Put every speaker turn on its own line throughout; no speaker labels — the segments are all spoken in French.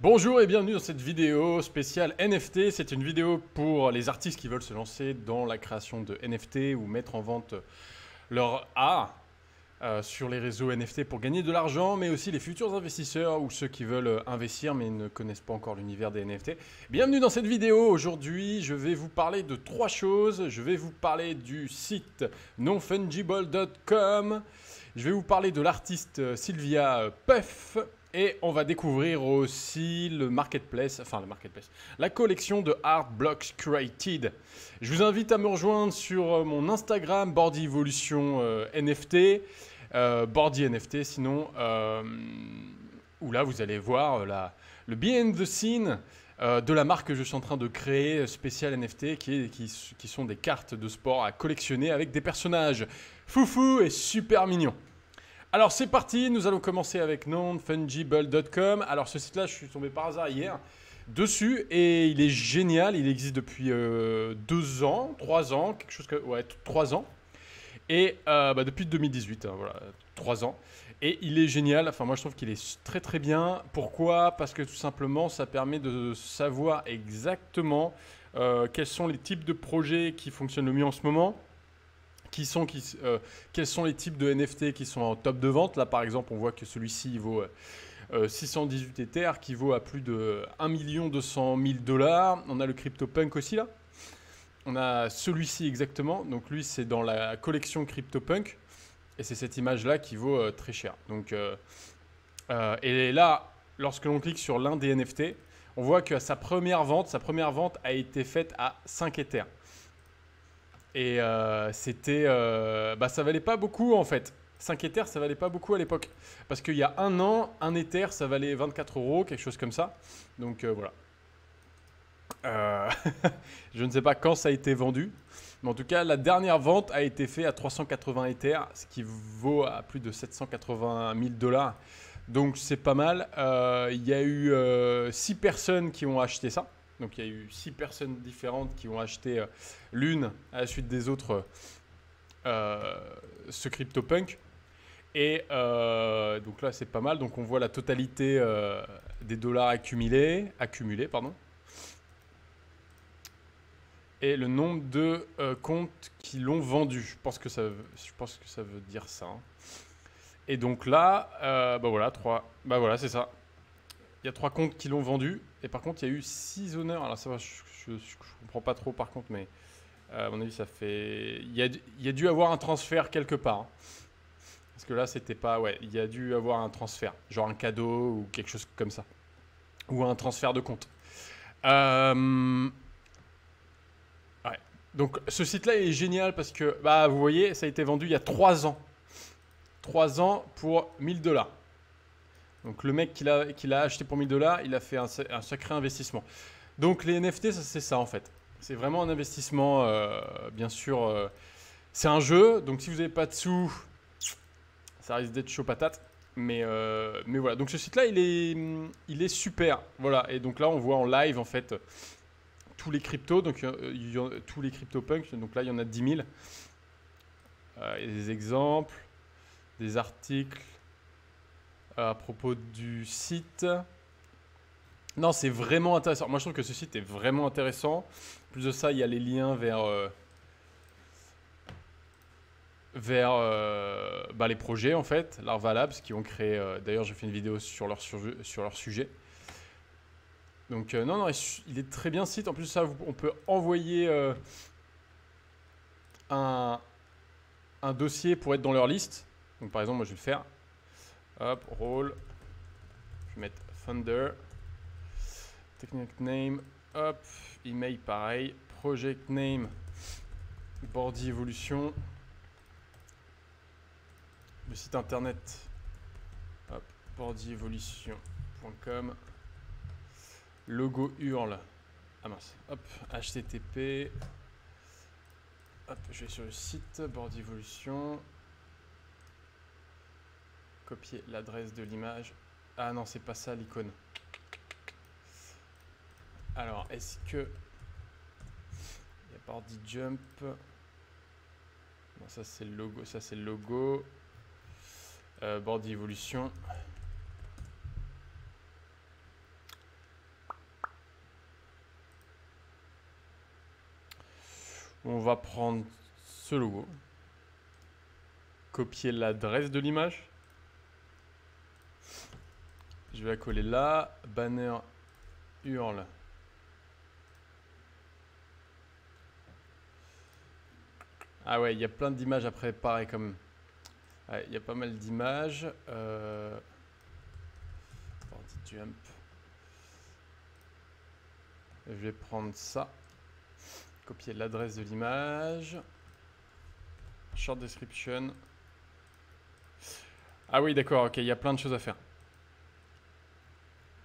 Bonjour et bienvenue dans cette vidéo spéciale NFT. C'est une vidéo pour les artistes qui veulent se lancer dans la création de NFT ou mettre en vente leur art sur les réseaux NFT pour gagner de l'argent, mais aussi les futurs investisseurs ou ceux qui veulent investir mais ne connaissent pas encore l'univers des NFT. Bienvenue dans cette vidéo. Aujourd'hui, je vais vous parler de trois choses. Je vais vous parler du site nonfungible.com. Je vais vous parler de l'artiste Sylvia Puff. Et on va découvrir aussi le marketplace, la collection de Art Blocks Created. Je vous invite à me rejoindre sur mon Instagram, Bordy Evolution NFT, Bordy NFT sinon, où là vous allez voir le behind the scene de la marque que je suis en train de créer, spécial NFT, qui sont des cartes de sport à collectionner avec des personnages foufou et super mignons. Alors c'est parti, nous allons commencer avec nonfungible.com. Alors ce site-là, je suis tombé par hasard hier dessus et il est génial. Il existe depuis 2 ans, 3 ans, quelque chose que... Ouais, 3 ans. Et depuis 2018, hein, voilà, 3 ans. Et il est génial, enfin moi je trouve qu'il est très très bien. Pourquoi? Parce que tout simplement ça permet de savoir exactement quels sont les types de projets qui fonctionnent le mieux en ce moment. Quels sont les types de NFT qui sont en top de vente. Là, par exemple, on voit que celui-ci il vaut 618 Ethers, qui vaut à plus de 1 200 000 $. On a le CryptoPunk aussi, là. On a celui-ci exactement. Donc, lui, c'est dans la collection CryptoPunk. Et c'est cette image-là qui vaut très cher. Donc, et là, lorsque l'on clique sur l'un des NFT, on voit que sa première vente a été faite à 5 Ethers. Et ça valait pas beaucoup en fait. 5 Ethers, ça valait pas beaucoup à l'époque. Parce qu'il y a un an, un Ether, ça valait 24 €, quelque chose comme ça. Donc voilà. Euh, je ne sais pas quand ça a été vendu. Mais en tout cas, la dernière vente a été faite à 380 Ethers, ce qui vaut à plus de 780 000 $. Donc c'est pas mal. Il y a eu 6 personnes qui ont acheté ça. Donc il y a eu 6 personnes différentes qui ont acheté l'une à la suite des autres ce CryptoPunk. Et donc là c'est pas mal. Donc on voit la totalité des dollars accumulés, pardon. Et le nombre de comptes qui l'ont vendu. Je pense que ça veut dire ça. Hein. Et donc là, voilà, c'est ça. Il y a 3 comptes qui l'ont vendu. Et par contre, il y a eu 6 honneurs. Alors ça va, je comprends pas trop par contre, mais à mon avis, ça fait... Il y a dû avoir un transfert quelque part. Hein. Parce que là, c'était pas... Ouais, il y a dû avoir un transfert. Genre un cadeau ou quelque chose comme ça. Ou un transfert de compte. Ouais. Donc ce site-là est génial parce que, vous voyez, ça a été vendu il y a 3 ans. 3 ans pour 1 000 $. Donc le mec qui l'a acheté pour 1 000 $, il a fait un sacré investissement. Donc les NFT, c'est ça en fait. C'est vraiment un investissement, bien sûr. C'est un jeu, donc si vous n'avez pas de sous, ça risque d'être chaud patate. Mais voilà, donc ce site-là, il est super. Voilà, et donc là, on voit en live en fait tous les cryptos, donc tous les CryptoPunks. Donc là, il y en a 10 000. Il y a des exemples, des articles à propos du site. Non, c'est vraiment intéressant. Moi, je trouve que ce site est vraiment intéressant. En plus de ça, il y a les liens vers les projets, en fait, Larva Labs, qui ont créé... D'ailleurs, j'ai fait une vidéo sur leur sujet. Donc, non, il est très bien ce site. En plus de ça, on peut envoyer un dossier pour être dans leur liste. Donc, par exemple, moi, je vais le faire. Hop, rôle. Je vais mettre Thunder. Technique name, hop, email pareil, project name, Bordy Evolution, le site internet, hop, bordyevolution.com, logo URL, ah mince, hop, HTTP, hop, je vais sur le site Bordy Evolution, copier l'adresse de l'image, ah non, c'est pas ça l'icône. Alors, est-ce que... Il y a Bordy Jump. Non, ça c'est le logo. Ça c'est le logo. Bordy Evolution. On va prendre ce logo. Copier l'adresse de l'image. Je vais la coller là. Banner URL. Ah ouais, il y a plein d'images après, pareil comme... Ouais, il y a pas mal d'images. Jump. Je vais prendre ça. Copier l'adresse de l'image. Short description. Ah oui, d'accord, ok, il y a plein de choses à faire.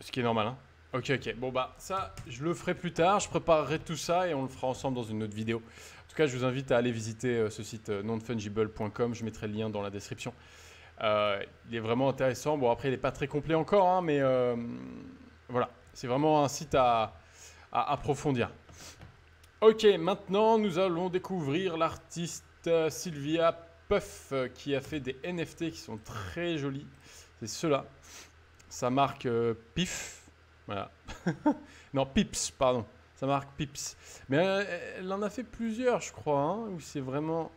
Ce qui est normal, hein. Ok, ok. Bon, bah, ça, je le ferai plus tard. Je préparerai tout ça et on le fera ensemble dans une autre vidéo. En tout cas, je vous invite à aller visiter ce site nonfungible.com. Je mettrai le lien dans la description. Il est vraiment intéressant. Bon, après, il n'est pas très complet encore, hein, mais voilà. C'est vraiment un site à approfondir. Ok, maintenant, nous allons découvrir l'artiste Sylvia Puff qui a fait des NFT qui sont très jolis. C'est ceux-là. Ça marque PIF. Voilà. Non, Pips, pardon. Ça marque Pips. Mais elle en a fait plusieurs, je crois, hein, où c'est vraiment...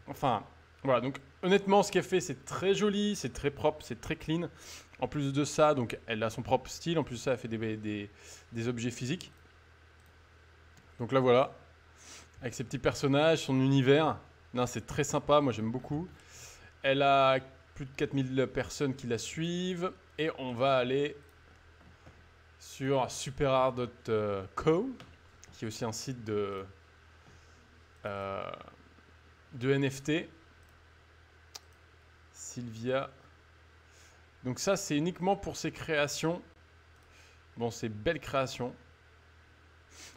Enfin, voilà. Donc, honnêtement, ce qu'elle fait, c'est très joli, c'est très propre, c'est très clean. En plus de ça, donc, elle a son propre style. En plus de ça, elle fait des objets physiques. Donc là, voilà. Avec ses petits personnages, son univers. Non, c'est très sympa. Moi, j'aime beaucoup. Elle a plus de 4000 personnes qui la suivent. Et on va aller sur superart.co, qui est aussi un site de NFT. Sylvia. Donc ça, c'est uniquement pour ses créations. Bon, c'est belle création.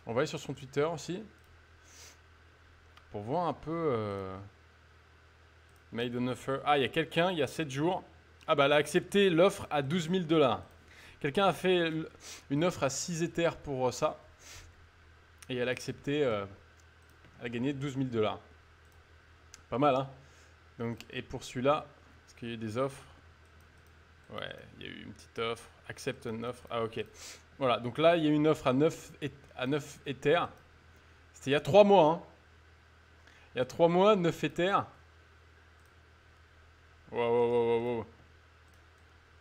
On va aller sur son Twitter aussi. Pour voir un peu... Made an offer. Ah, il y a quelqu'un, il y a 7 jours. Ah bah, elle a accepté l'offre à 12 000 $. Quelqu'un a fait une offre à 6 Ethers pour ça. Et elle a accepté... elle a gagné 12 000 $. Pas mal, hein. Donc, et pour celui-là, est-ce qu'il y a eu des offres? Ouais, il y a eu une petite offre. Accept une offre. Ah, ok. Voilà, donc là, il y a une offre à 9 Ethers. C'était il y a 3 mois, hein. Il y a 3 mois, 9 Ethers. Wow.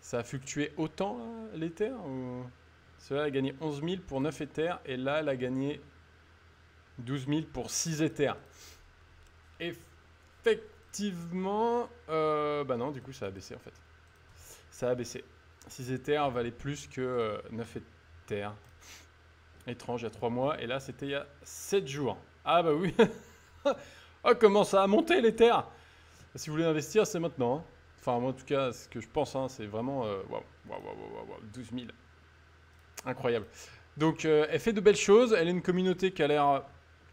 Ça a fluctué autant, l'Ether ou... Cela a gagné 11 000 pour 9 Ethers. Et là, elle a gagné 12 000 pour 6 Ethers. Effectivement... bah non, du coup, ça a baissé, en fait. Ça a baissé. 6 Ethers valait plus que 9 Ethers. Étrange, il y a 3 mois. Et là, c'était il y a 7 jours. Ah bah oui. Oh, comment ça a monté l'Ether? Si vous voulez investir, c'est maintenant, hein. Enfin, moi, en tout cas, ce que je pense, hein, c'est vraiment... Waouh, 12 000. Incroyable. Donc, elle fait de belles choses. Elle a une communauté qui a l'air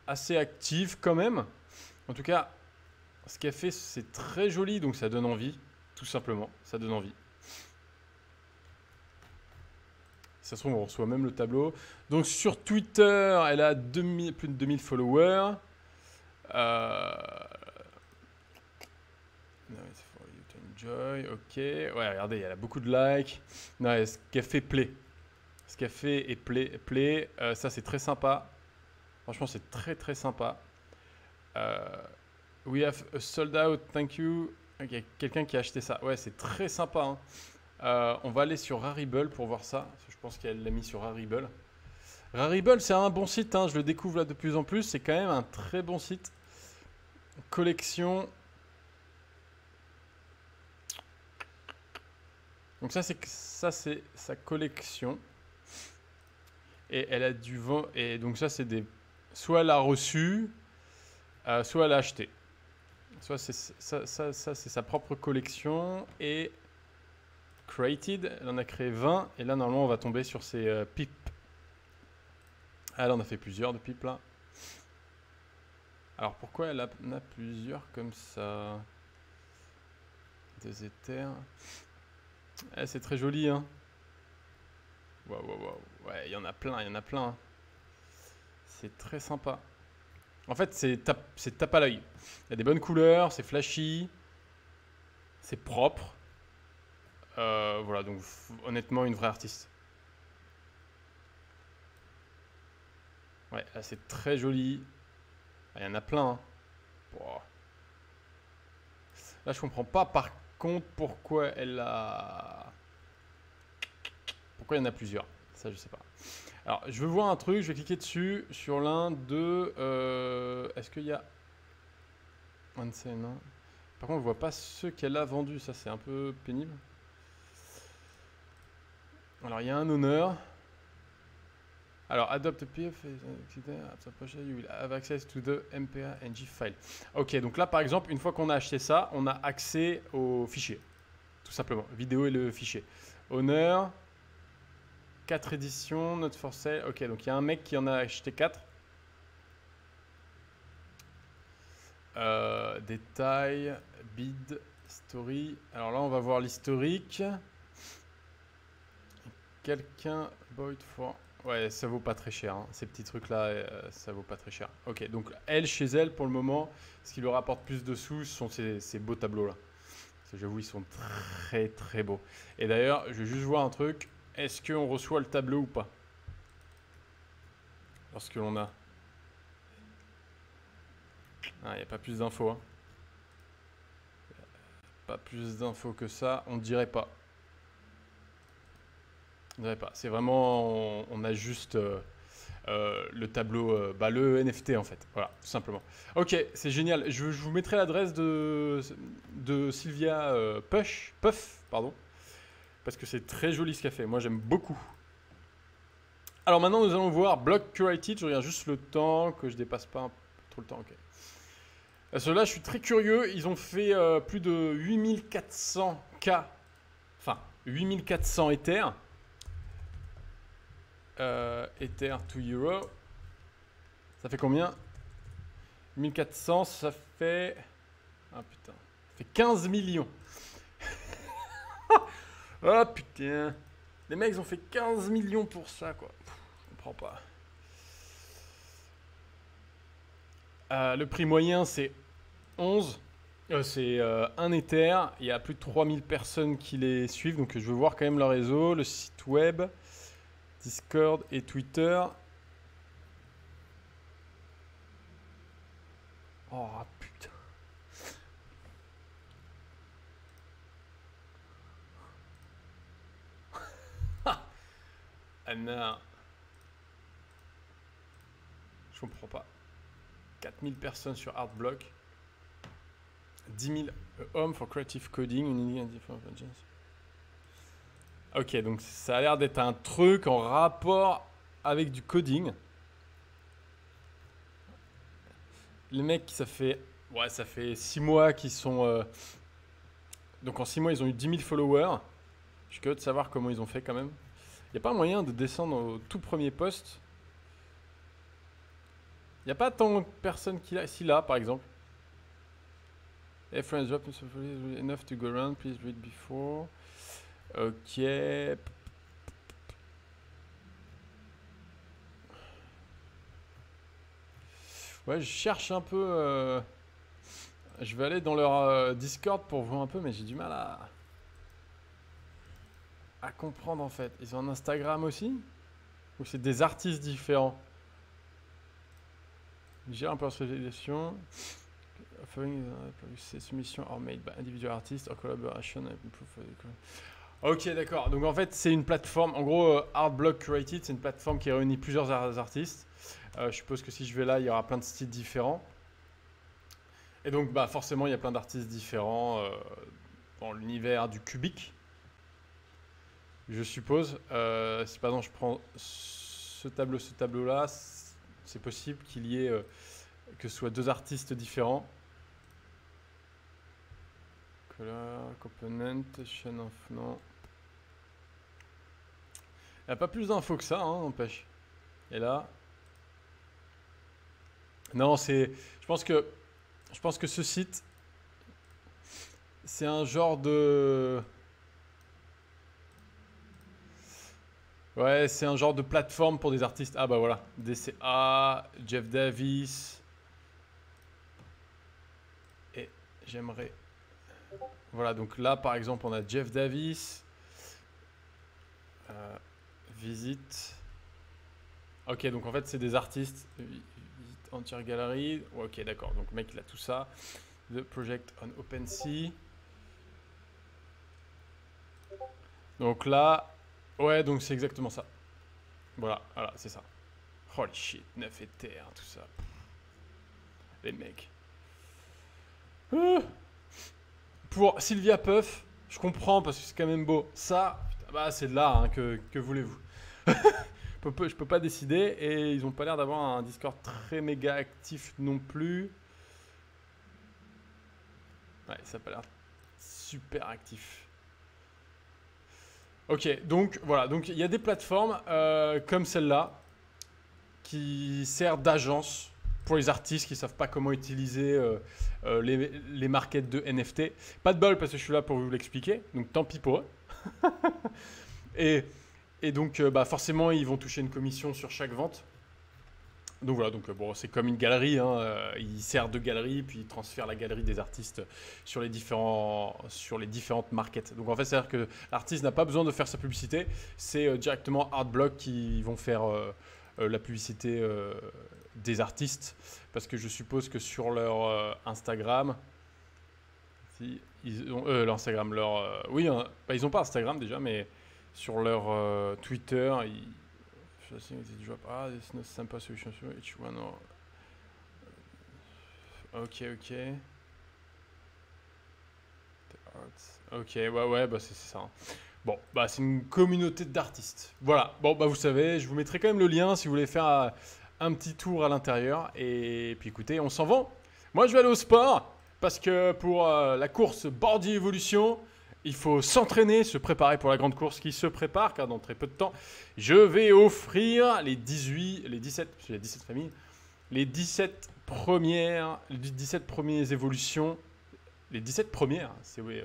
assez active quand même. En tout cas, ce qu'elle fait, c'est très joli. Donc, ça donne envie, tout simplement. Ça donne envie. Si ça se trouve, on reçoit même le tableau. Donc, sur Twitter, elle a plus de 2000 followers. Enjoy, ok. Ouais, regardez, elle a beaucoup de likes. Non, ce qu'elle fait plaît. Ce qu'elle fait est plaît. Ça, c'est très sympa. Franchement, c'est très sympa. We have a sold out, thank you. Ok, quelqu'un qui a acheté ça. Ouais, c'est très sympa, hein. On va aller sur Rarible pour voir ça. Je pense qu'elle l'a mis sur Rarible. Rarible, c'est un bon site, hein. Je le découvre là de plus en plus. C'est quand même un très bon site. Collection. Donc ça c'est sa collection. Et elle a du vent. Et donc ça c'est des... Soit elle a reçu, soit elle a acheté. Soit c'est ça c'est sa propre collection. Et created, elle en a créé 20. Et là normalement on va tomber sur ses pipes. Elle en a fait plusieurs de pipes là. Alors pourquoi elle en a plusieurs comme ça? Des éthers. Eh, c'est très joli, hein. Waouh. Ouais, il y en a plein. C'est très sympa. En fait, c'est tape à l'œil. Il y a des bonnes couleurs, c'est flashy, c'est propre. Voilà, donc honnêtement, une vraie artiste. Ouais, là, c'est très joli. Il y en a plein. Hein. Wow. Là, je comprends pas par contre pourquoi elle a... Pourquoi il y en a plusieurs. Ça, je sais pas. Alors, je veux voir un truc. Je vais cliquer dessus sur l'un de... Est-ce qu'il y a... Un de ces, non. Par contre, on voit pas ceux qu'elle a vendus. Ça, c'est un peu pénible. Alors, il y a un honneur. Alors, adopt a PDF, you will have access to the MPA-NG file. Ok, donc là, par exemple, une fois qu'on a acheté ça, on a accès au fichier. Tout simplement. Vidéo et le fichier. Honneur. 4 éditions, not for sale. Ok, donc il y a un mec qui en a acheté 4. Détails, bid, story. Alors là, on va voir l'historique. Quelqu'un bought for... Ouais, ça vaut pas très cher. Hein. Ces petits trucs-là, ça vaut pas très cher. Ok, donc elle, chez elle, pour le moment, ce qui lui rapporte plus de sous, ce sont ces beaux tableaux-là. J'avoue, ils sont très très beaux. Et d'ailleurs, je vais juste voir un truc. Est-ce qu'on reçoit le tableau ou pas? Lorsque l'on a... Ah, il n'y a pas plus d'infos. Hein. Pas plus d'infos que ça, on ne dirait pas. On dirait pas. C'est vraiment... On a juste le tableau... le NFT en fait. Voilà, tout simplement. Ok, c'est génial. Je vous mettrai l'adresse de Sylvia Puff, pardon. Parce que c'est très joli ce qu'elle fait. Moi, j'aime beaucoup. Alors maintenant, nous allons voir Block Curated. Je regarde juste le temps, que je dépasse pas trop le temps. Ok. Ceux-là, je suis très curieux. Ils ont fait plus de 8400 K. Enfin, 8400 Ether. Ether to Euro. Ça fait combien? 1400, ça fait... Ah putain. Ça fait 15 millions. Oh putain. Les mecs, ils ont fait 15 millions pour ça, quoi. Je comprends pas. Le prix moyen, c'est 11. C'est 1 Ether. Il y a plus de 3000 personnes qui les suivent. Donc, je veux voir quand même leur réseau, le site web, Discord et Twitter. Oh putain. Anna. Je comprends pas. 4000 personnes sur Artblock. 10 000 hommes for creative coding. Ok, donc ça a l'air d'être un truc en rapport avec du coding. Les mecs, ça fait 6 mois qu'ils sont... Donc en 6 mois, ils ont eu 10 000 followers. Je suis curieux de savoir comment ils ont fait quand même. Il n'y a pas moyen de descendre au tout premier post. Il n'y a pas tant de personnes qui l'a. Si là, par exemple. Hey friends, drop enough to go around, please read before. Ok. Ouais, je cherche un peu... Je vais aller dans leur Discord pour voir un peu, mais j'ai du mal à comprendre en fait. Ils ont un Instagram aussi? Ou c'est des artistes différents? J'ai un peu de spécialisation. Ces soumissions are made by individual artists or collaboration. Ok, d'accord. Donc en fait, c'est une plateforme. En gros, Artblock Curated, c'est une plateforme qui réunit plusieurs artistes. Je suppose que si je vais là, il y aura plein de styles différents. Et donc, bah, forcément, il y a plein d'artistes différents dans l'univers du cubique. Je suppose. Si par exemple, je prends ce tableau-là, c'est possible qu'il y ait que ce soit deux artistes différents. Color, component, chain of... Non. Il n'y a pas plus d'infos que ça, hein, n'empêche. Et là... Non, c'est... Je pense que ce site, c'est un genre de... Ouais, c'est un genre de plateforme pour des artistes. Ah bah voilà, DCA, Jeff Davis. Et j'aimerais... Voilà, donc là par exemple on a Jeff Davis. Visite. Ok, donc en fait c'est des artistes. Visite entier gallery. Ok, d'accord. Donc le mec, il a tout ça. The project on OpenSea. Donc là, ouais, donc c'est exactement ça. Voilà, c'est ça. Holy shit, 9 Ether, tout ça. Les mecs. Pour Sylvia Puff, je comprends parce que c'est quand même beau. Ça, putain, bah c'est de là, hein, que voulez-vous. Je peux pas décider et ils ont pas l'air d'avoir un Discord très méga actif non plus. Ouais, ça a pas l'air super actif. Ok, donc voilà, donc il y a des plateformes comme celle-là qui servent d'agence pour les artistes qui ne savent pas comment utiliser les markets de NFT. Pas de bol parce que je suis là pour vous l'expliquer, donc tant pis pour eux. et donc bah, forcément ils vont toucher une commission sur chaque vente. Donc voilà, donc bon, c'est comme une galerie, hein, ils servent de galerie, puis ils transfèrent la galerie des artistes sur les différentes markets. Donc en fait, c'est-à-dire que l'artiste n'a pas besoin de faire sa publicité, c'est directement Artblock qui vont faire la publicité des artistes, parce que je suppose que sur leur Instagram, si, ils ont l'Instagram, oui, hein, bah, ils n'ont pas Instagram déjà, mais sur leur Twitter, ah, it's not simple solution for each one. Ok. Ok, ouais, bah c'est ça. Hein. Bon, bah c'est une communauté d'artistes. Voilà, bon, bah vous savez, je vous mettrai quand même le lien si vous voulez faire un petit tour à l'intérieur. Et puis écoutez, on s'en va. Moi, je vais aller au sport parce que pour la course Bordy Evolution, il faut s'entraîner, se préparer pour la grande course qui se prépare, car dans très peu de temps, je vais offrir les 17, parce qu'il y a 17 familles, les 17 premières évolutions, les 17 premières, c'est oui,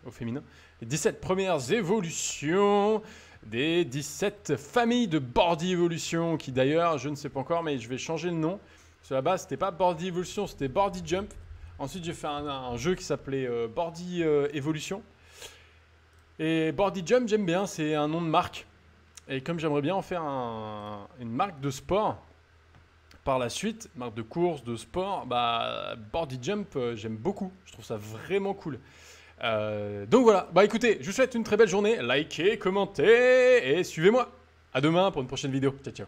au féminin, les 17 premières évolutions des 17 familles de Bordy Evolution, qui d'ailleurs, je ne sais pas encore, mais je vais changer le nom. Sur la base, c'était pas Bordy Evolution, c'était Bordy Jump. Ensuite, j'ai fait un jeu qui s'appelait Bordy Evolution. Et Bordy Jump, j'aime bien, c'est un nom de marque. Et comme j'aimerais bien en faire une marque de sport par la suite, marque de course, de sport, bah Bordy Jump, j'aime beaucoup. Je trouve ça vraiment cool. Donc voilà, bah écoutez, je vous souhaite une très belle journée. Likez, commentez et suivez-moi. À demain pour une prochaine vidéo. Ciao, ciao.